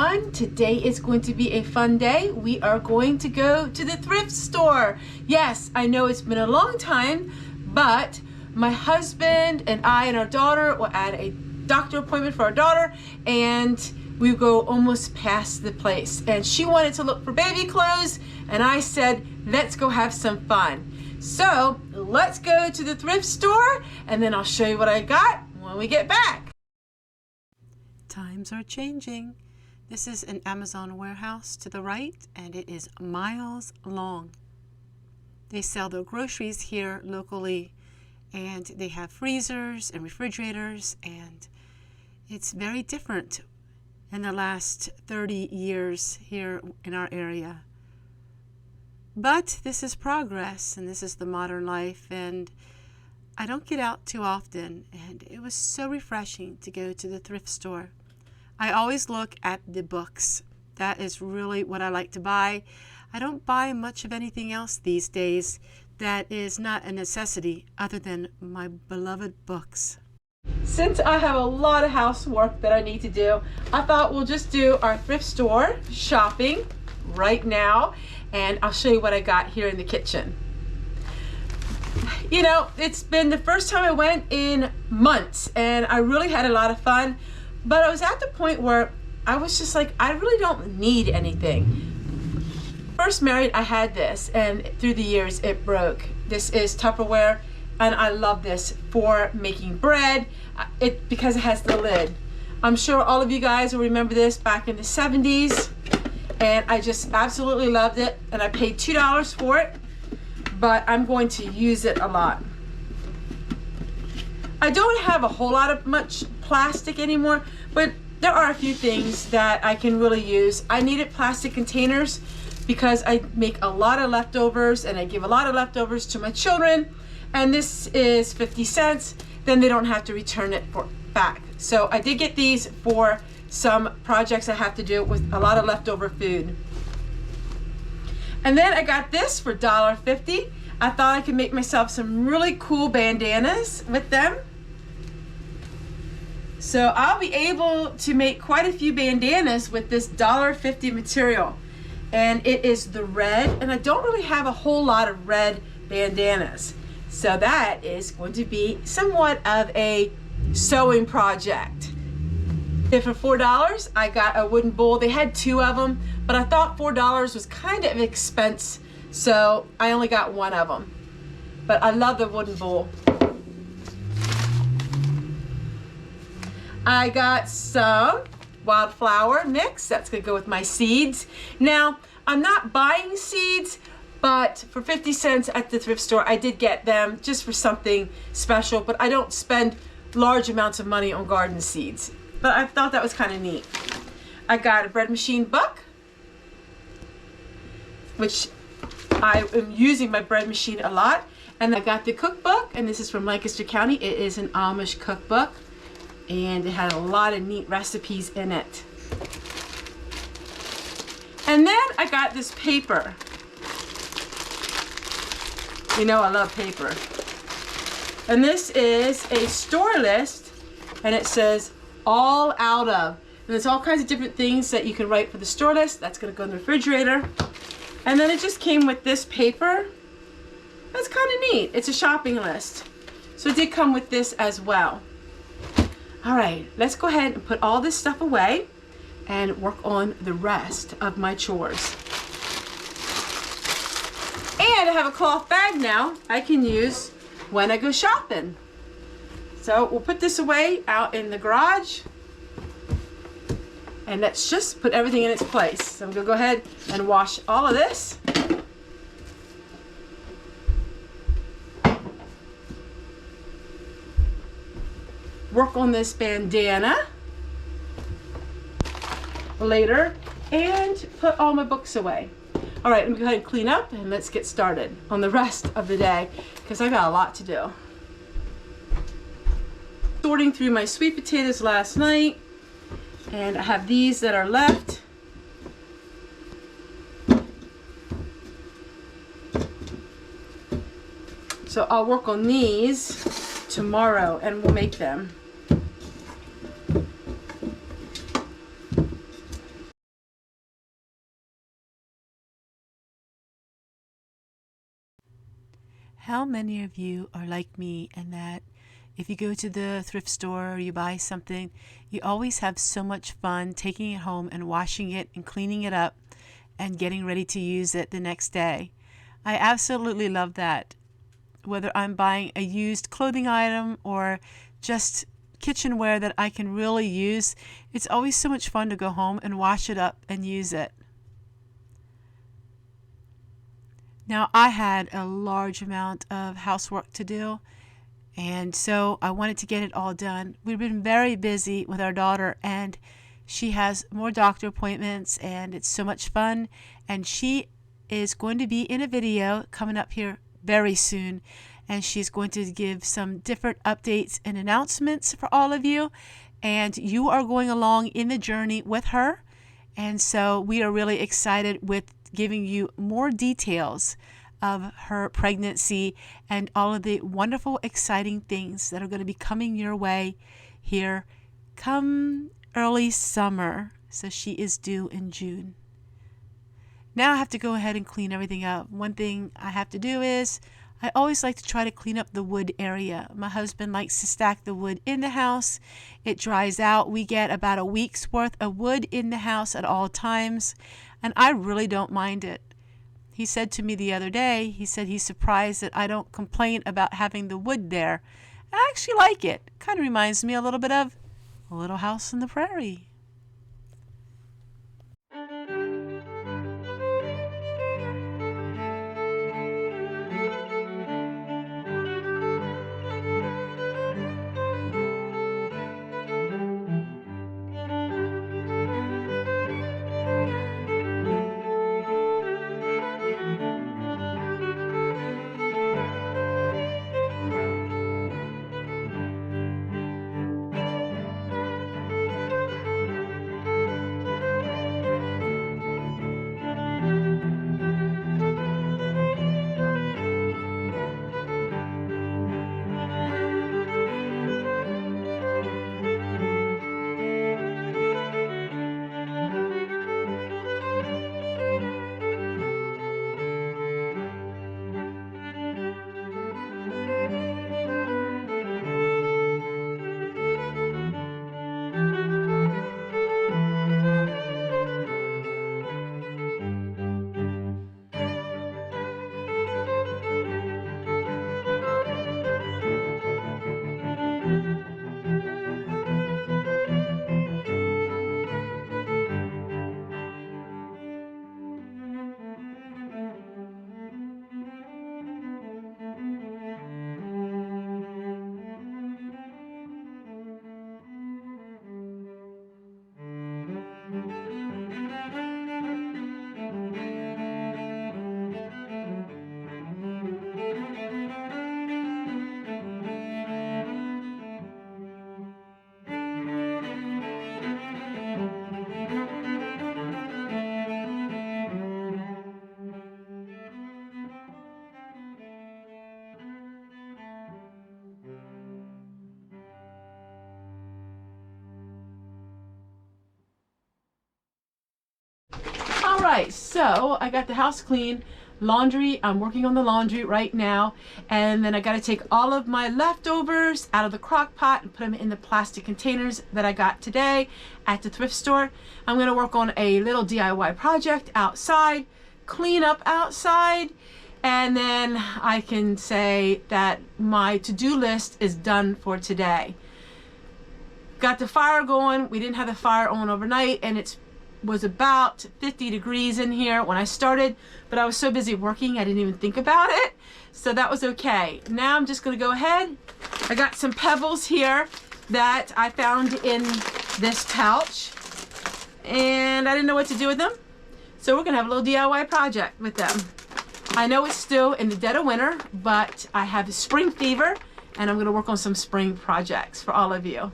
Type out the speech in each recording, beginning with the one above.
everyone. Today is going to be a fun day. We are going to go to the thrift store. Yes, I know it's been a long time, but my husband and I and our daughter were at a doctor appointment for our daughter, and we go almost past the place. And she wanted to look for baby clothes, and I said, let's go have some fun. So let's go to the thrift store, and then I'll show you what I got when we get back. Times are changing. This is an Amazon warehouse to the right, and it is miles long. They sell their groceries here locally, and they have freezers and refrigerators, and it's very different in the last 30 years here in our area. But this is progress, and this is the modern life, and I don't get out too often, and it was so refreshing to go to the thrift store. I always look at the books. That is really what I like to buy. I don't buy much of anything else these days that is not a necessity other than my beloved books. Since I have a lot of housework that I need to do, I thought we'll just do our thrift store shopping right now, and I'll show you what I got here in the kitchen. You know, it's been the first time I went in months, and I really had a lot of fun. But I was at the point where I was just like, I really don't need anything. First married, I had this, and through the years it broke. This is Tupperware, and I love this for making bread because it has the lid. I'm sure all of you guys will remember this back in the 70s, and I just absolutely loved it, and I paid $2 for it, but I'm going to use it a lot. I don't have a whole lot of much plastic anymore, but there are a few things that I can really use. I needed plastic containers because I make a lot of leftovers, and I give a lot of leftovers to my children, and this is 50 cents. Then they don't have to return it back. So I did get these for some projects I have to do with a lot of leftover food. And then I got this for $1.50. I thought I could make myself some really cool bandanas with them. So I'll be able to make quite a few bandanas with this $1.50 material. And it is the red, and I don't really have a whole lot of red bandanas. So that is going to be somewhat of a sewing project. And for $4, I got a wooden bowl. They had two of them, but I thought $4 was kind of expensive, so I only got one of them. But I love the wooden bowl. I got some wildflower mix. That's gonna go with my seeds. Now, I'm not buying seeds, but for 50 cents at the thrift store, I did get them just for something special, but I don't spend large amounts of money on garden seeds. But I thought that was kind of neat. I got a bread machine buck, which I am using my bread machine a lot. And I got the cookbook, and this is from Lancaster County. It is an Amish cookbook, and it had a lot of neat recipes in it. And then I got this paper. You know I love paper. And this is a store list, and it says all out of. And there's all kinds of different things that you can write for the store list. That's gonna go in the refrigerator. And then it just came with this paper. That's kind of neat. It's a shopping list. So it did come with this as well. All right, let's go ahead and put all this stuff away and work on the rest of my chores. And I have a cloth bag now I can use when I go shopping. So we'll put this away out in the garage, and let's just put everything in its place. So I'm gonna go ahead and wash all of this. Work on this bandana later, and put all my books away. All right, let me go ahead and clean up, and let's get started on the rest of the day, because I got a lot to do. Sorting through my sweet potatoes last night, and I have these that are left. So I'll work on these tomorrow, and we'll make them. How many of you are like me and that if you go to the thrift store or you buy something, you always have so much fun taking it home and washing it and cleaning it up and getting ready to use it the next day? I absolutely love that. Whether I'm buying a used clothing item or just kitchenware that I can really use, it's always so much fun to go home and wash it up and use it. Now, I had a large amount of housework to do, and so I wanted to get it all done. We've been very busy with our daughter, and she has more doctor appointments, and it's so much fun. And she is going to be in a video coming up here very soon, and she's going to give some different updates and announcements for all of you. And you are going along in the journey with her. And so we are really excited with giving you more details of her pregnancy and all of the wonderful, exciting things that are going to be coming your way here come early summer. So she is due in June. Now I have to go ahead and clean everything up. One thing I have to do is I always like to try to clean up the wood area. My husband likes to stack the wood in the house. It dries out. We get about a week's worth of wood in the house at all times, and I really don't mind it. He said to me the other day, he said he's surprised that I don't complain about having the wood there. I actually like it. Kind of reminds me a little bit of A Little House on the Prairie. Alright, so I got the house clean. Laundry, I'm working on the laundry right now, and then I got to take all of my leftovers out of the crock pot and put them in the plastic containers that I got today at the thrift store. I'm going to work on a little DIY project outside, clean up outside, and then I can say that my to-do list is done for today. Got the fire going. We didn't have the fire on overnight, and it was about 50 degrees in here when I started, but I was so busy working I didn't even think about it, so that was okay. Now I'm just going to go ahead. I got some pebbles here that I found in this pouch, and I didn't know what to do with them, so we're going to have a little DIY project with them. I know it's still in the dead of winter, but I have spring fever, and I'm going to work on some spring projects for all of you.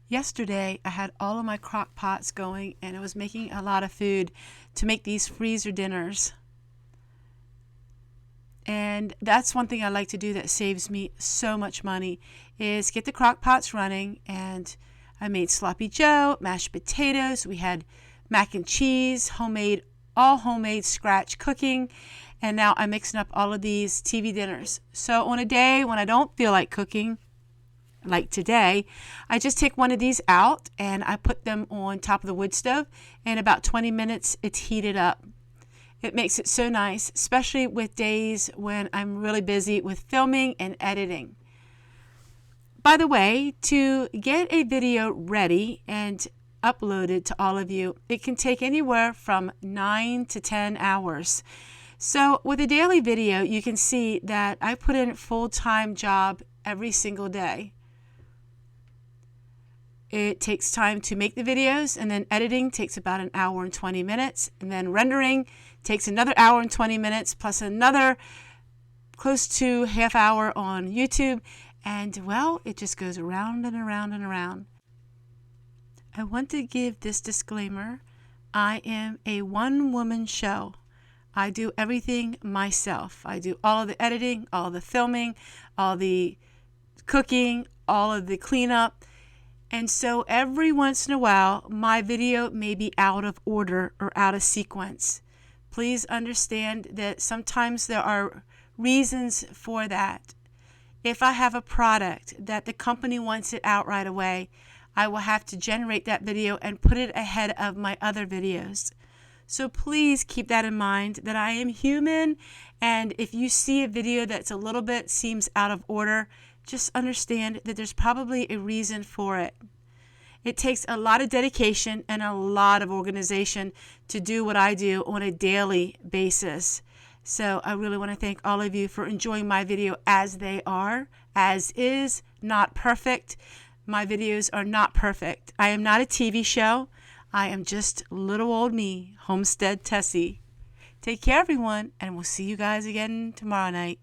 Yesterday, I had all of my crock pots going, and I was making a lot of food to make these freezer dinners. And that's one thing I like to do that saves me so much money, is get the crock pots running. And I made sloppy joe, mashed potatoes, we had mac and cheese, all homemade scratch cooking. And now I'm mixing up all of these TV dinners. So on a day when I don't feel like cooking, like today, I just take one of these out and I put them on top of the wood stove. In about 20 minutes, it's heated up. It makes it so nice, especially with days when I'm really busy with filming and editing. By the way, to get a video ready and uploaded to all of you, it can take anywhere from 9 to 10 hours. So with a daily video, you can see that I put in a full-time job every single day. It takes time to make the videos, and then editing takes about an hour and 20 minutes, and then rendering takes another hour and 20 minutes, plus another close to half hour on YouTube, and well, it just goes around and around and around. I want to give this disclaimer. I am a one-woman show. I do everything myself. I do all of the editing, all the filming, all the cooking, all of the cleanup. And so every once in a while, my video may be out of order or out of sequence. Please understand that sometimes there are reasons for that. If I have a product that the company wants it out right away, I will have to generate that video and put it ahead of my other videos. So please keep that in mind, that I am human, and if you see a video that's a little bit seems out of order, just understand that there's probably a reason for it. It takes a lot of dedication and a lot of organization to do what I do on a daily basis. So I really want to thank all of you for enjoying my video as they are, as is, not perfect. My videos are not perfect. I am not a TV show. I am just little old me, Homestead Tessie. Take care, everyone, and we'll see you guys again tomorrow night.